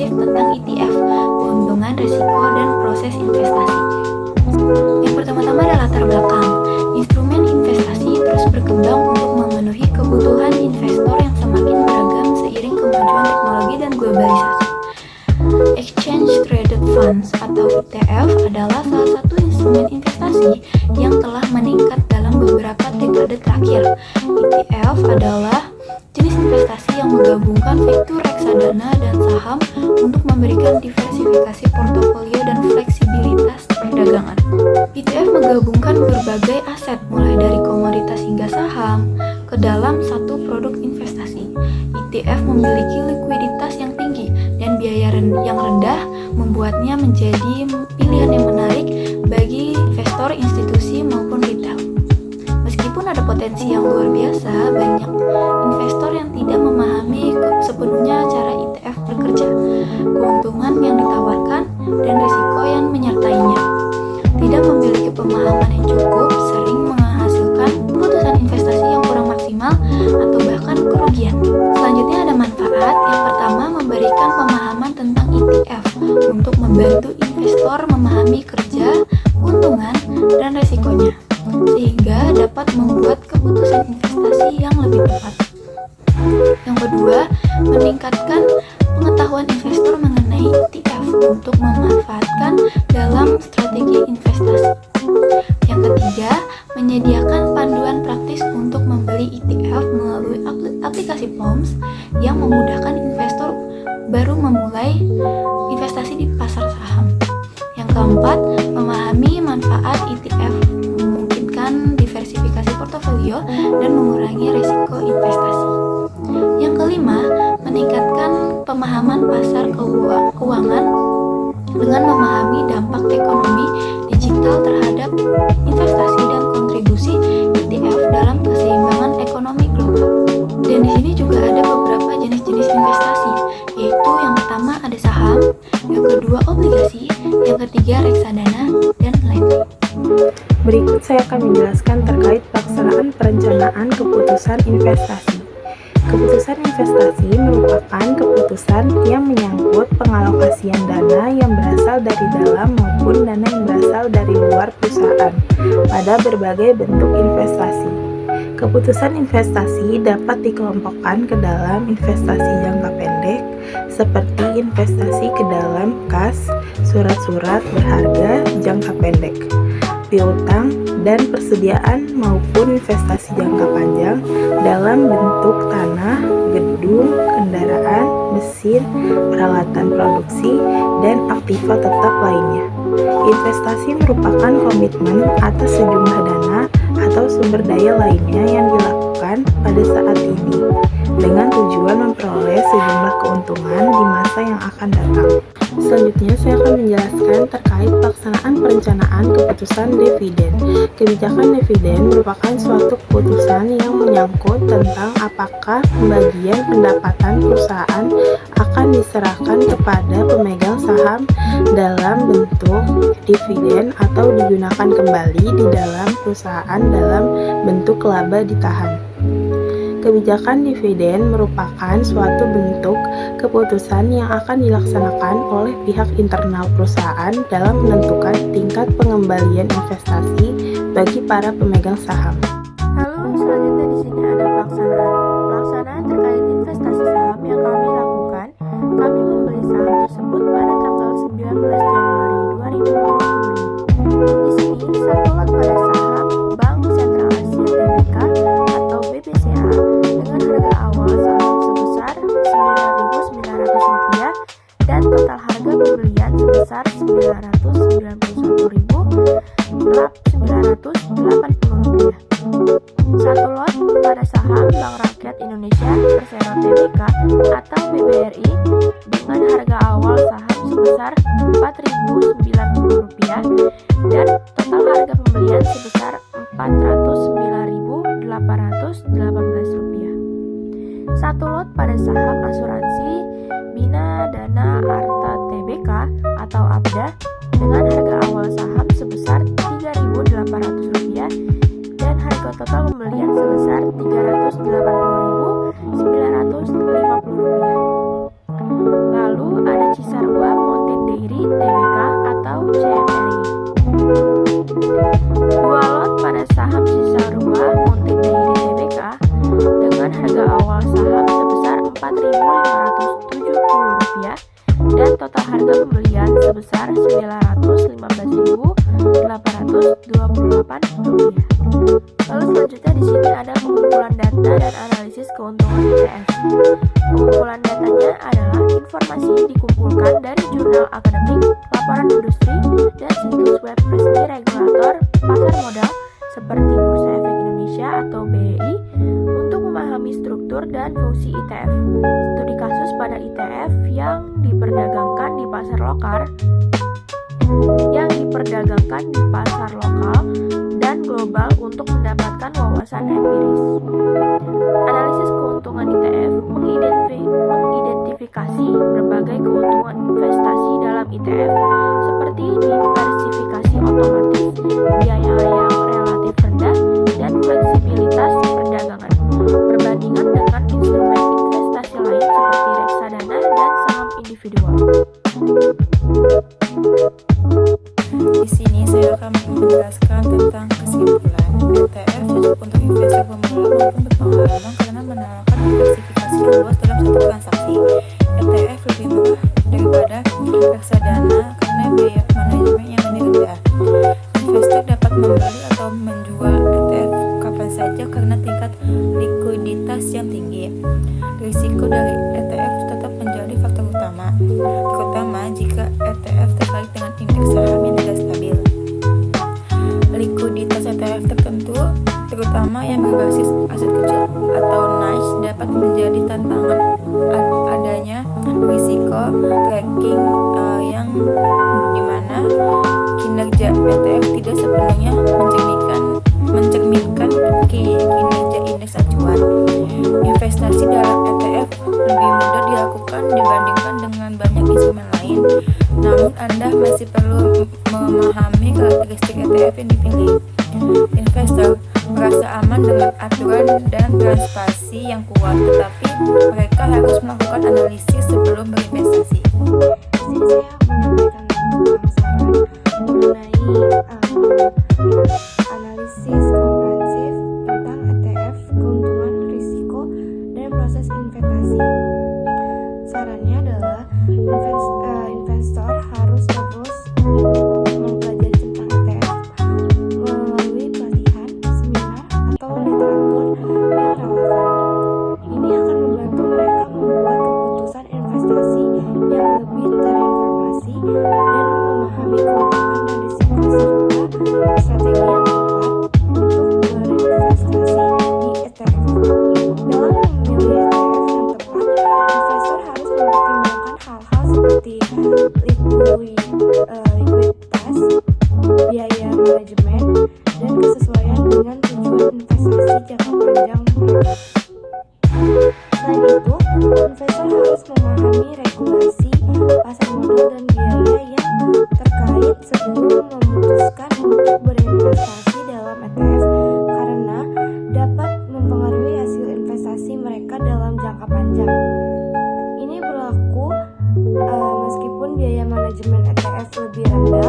komprehensif tentang ETF, keuntungan, risiko, dan proses investasi. Yang pertama-tama adalah latar belakang. Instrumen investasi terus berkembang untuk memenuhi kebutuhan investor yang semakin beragam seiring kemajuan teknologi dan globalisasi. Exchange Traded Funds atau ETF adalah salah satu instrumen investasi yang telah meningkat dalam beberapa dekade terakhir. ETF adalah jenis investasi yang menggabungkan fitur reksadana dan saham untuk memberikan diversifikasi portofolio dan fleksibilitas perdagangan. ETF menggabungkan berbagai aset mulai dari komoditas hingga saham ke dalam satu produk investasi. ETF memiliki likuiditas yang tinggi dan biaya yang rendah membuatnya menjadi pilihan yang menarik bagi investor institusi maupun retail. Meskipun ada potensi yang luar biasa, banyak investor yang tidak memahami sepenuhnya cara ETF bekerja, keuntungan yang ditawarkan, dan risiko yang menyertainya. Tidak memiliki pemahaman yang cukup sering menghasilkan keputusan investasi yang kurang maksimal atau bahkan kerugian. Selanjutnya ada manfaat. Yang pertama, memberikan pemahaman tentang ETF untuk membantu investor memahami kerja, keuntungan, dan risikonya, sehingga dapat membuat keputusan investasi yang lebih tepat. Yang kedua, meningkatkan pengetahuan investor mengenai ETF untuk memanfaatkan dalam strategi investasi. Yang ketiga, menyediakan panduan praktis untuk membeli ETF melalui aplikasi POMS yang memudahkan investor baru memulai investasi di pasar saham. Yang keempat, memahami manfaat ETF memungkinkan diversifikasi portofolio dan mengurangi risiko investasi. Yang kelima, meningkatkan pemahaman pasar keuangan dengan memahami dampak ekonomi digital terhadap investasi dan kontribusi ETF dalam keseimbangan ekonomi global. Dan di sini juga ada beberapa jenis-jenis investasi, yaitu yang pertama ada saham, yang kedua obligasi, yang ketiga reksadana, dan lain-lain. Berikut saya akan menjelaskan terkait pelaksanaan perencanaan keputusan investasi. Keputusan investasi merupakan keputusan yang menyangkut pengalokasian dana yang berasal dari dalam maupun dana yang berasal dari luar perusahaan pada berbagai bentuk investasi. Keputusan investasi dapat dikelompokkan ke dalam investasi jangka pendek, seperti investasi ke dalam kas, surat-surat berharga jangka pendek, piutang, dan persediaan maupun investasi jangka panjang dalam bentuk tanah, gedung, kendaraan, mesin, peralatan produksi, dan aktiva tetap lainnya. Investasi merupakan komitmen atas sejumlah dana atau sumber daya lainnya yang dilakukan pada saat ini dengan tujuan memperoleh sejumlah keuntungan di masa yang akan datang. Selanjutnya saya akan menjelaskan terkait pelaksanaan perencanaan keputusan dividen. Kebijakan dividen merupakan suatu keputusan yang menyangkut tentang apakah pembagian pendapatan perusahaan akan diserahkan kepada pemegang saham dalam bentuk dividen atau digunakan kembali di dalam perusahaan dalam bentuk laba ditahan. Kebijakan dividen merupakan suatu bentuk keputusan yang akan dilaksanakan oleh pihak internal perusahaan dalam menentukan tingkat pengembalian investasi bagi para pemegang saham. Lalu selanjutnya di sini ada pelaksanaan terkait investasi saham yang kami lakukan. Kami membeli saham tersebut pada tanggal 19 Januari 2020. Di sini satu lot pada saham Bank Sentral Asia Tbk atau BBCA dengan harga awal saham sebesar Rp9.900 dan total harga pembelian sebesar Rp999.980. Satu lot pada saham Bank Rakyat Indonesia Persero Tbk atau BBRI dengan harga awal saham sebesar Rp4.090 dan total harga pembelian sebesar Rp409.818. Satu lot pada saham asuransi Bina Dana Arta Tbk atau ABDA dengan harga sebesar Rp915.828. Lalu selanjutnya di sini ada pengumpulan data dan analisis keuntungan ITF. Pengumpulan datanya adalah informasi yang dikumpulkan dari jurnal akademik, laporan industri, dan situs web resmi regulator pasar modal seperti Bursa Efek Indonesia atau BEI untuk memahami struktur dan fungsi ITF. Studi kasus pada ITF yang diperdagangkan di pasar lokal dan global untuk mendapatkan wawasan empiris. Analisis keuntungan ITF mengidentifikasi berbagai keuntungan investasi dalam ITF seperti diversifikasi otomatis, biaya yang relatif rendah, dan fleksibilitas perdagangan perbandingan dengan instrumen investasi lain seperti reksadana dan saham individual. Di sini saya akan menjelaskan tentang kesimpulan. ETF cocok untuk investor pemula maupun berpengalaman karena menawarkan diversifikasi yang luas dalam satu transaksi. ETF lebih murah daripada reksadana karena biaya manajemennya lebih rendah. Investor dapat membeli atau menjual ETF kapan saja karena tingkat likuiditas yang tinggi. Risiko dari ETF tetap menjadi faktor utama, terutama jika ETF terkait dengan indeks saham yang tidak stabil. Likuiditas ETF tertentu, terutama yang berbasis aset kecil atau niche, dapat menjadi tantangan. Adanya risiko tracking yang dimana kinerja ETF tidak sepenuhnya mencerminkan kinerja indeks acuan. Investasi dalam ETF lebih mudah dilakukan dibandingkan dengan banyak instrumen lain. Namun Anda masih perlu memahami karakteristik ETF yang dipilih. Investor merasa aman dengan aturan dan transparansi yang kuat, tetapi mereka harus melakukan analisis sebelum berinvestasi. Di sini saya menyampaikan tentang saran mengenai analisis komprehensif tentang ETF, keuntungan, risiko, dan proses investasi. Sarannya adalah investor harus terus mempelajari tentang ETF melalui pelatihan, seminar, atau literatur yang relevan. Ini akan membantu mereka membuat keputusan investasi yang lebih terinformasi dan memahami keuntungan dan risiko serta strategi yang tepat untuk berinvestasi di ETF. Dalam memilih ETF yang tepat, investor harus mempertimbangkan hal-hal seperti likuiditas, biaya manajemen, dan kesesuaian dengan tujuan investasi jangka panjang mereka. Selain itu, investor harus memahami regulasi pasar modal dan biaya yang terkait sebelum memutuskan untuk berinvestasi dalam ETF karena dapat mempengaruhi hasil investasi mereka dalam jangka panjang. Ini berlaku meskipun biaya manajemen ETF lebih rendah